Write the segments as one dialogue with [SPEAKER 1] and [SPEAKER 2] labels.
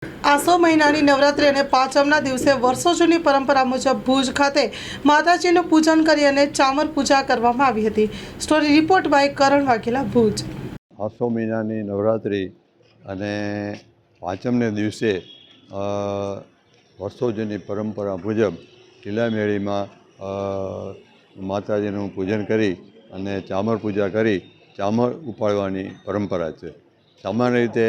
[SPEAKER 1] આસો મહિનાની નવરાત્રિ અને પાંચમના દિવસે વર્ષો જૂની પરંપરા મુજબ ભુજ ખાતે માતાજીનું પૂજન કરી અને ચામર પૂજા કરવામાં આવી હતી। સ્ટોરી રિપોર્ટ બાય કરણ વાઘેલા, ભુજ।
[SPEAKER 2] આસો મહિનાની નવરાત્રિ અને પાંચમને દિવસે વર્ષો જૂની પરંપરા મુજબ ટીલામેળીમાં માતાજીનું પૂજન કરી અને ચામર પૂજા કરી ચામર ઉપાડવાની પરંપરા છે। સામાન્ય રીતે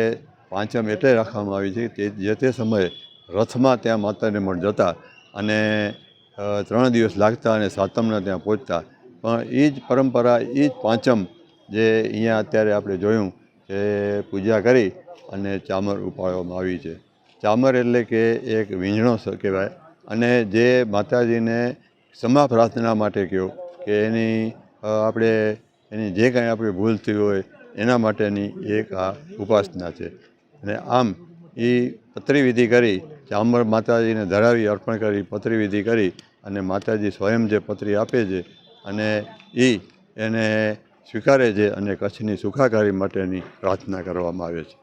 [SPEAKER 2] પાંચમ એટલે રાખવામાં આવી છે કે જે તે સમયે રથમાં ત્યાં માતાજીને મઢ જતા અને 3 દિવસ લાગતા અને સાતમના ત્યાં પહોંચતા, પણ એ જ પરંપરા એ જ પાંચમ જે અહીંયા અત્યારે આપણે જોયું કે પૂજા કરી અને ચામર ઉપાડવામાં આવી છે। ચામર એટલે કે એક વીંઝણો કહેવાય અને જે માતાજીને ક્ષમા પ્રાર્થના માટે કહો કે એની જે કાંઈ આપણે ભૂલ થઈ હોય એના માટેની એક આ ઉપાસના છે। અને આમ એ પતરી વિધિ કરી ચામર માતાજીને ધરાવી અર્પણ કરી પતરી વિધિ કરી અને માતાજી સ્વયં જે પતરી આપે છે અને એને સ્વીકારે છે અને કચ્છની સુખાકારી માટેની પ્રાર્થના કરવામાં આવે છે।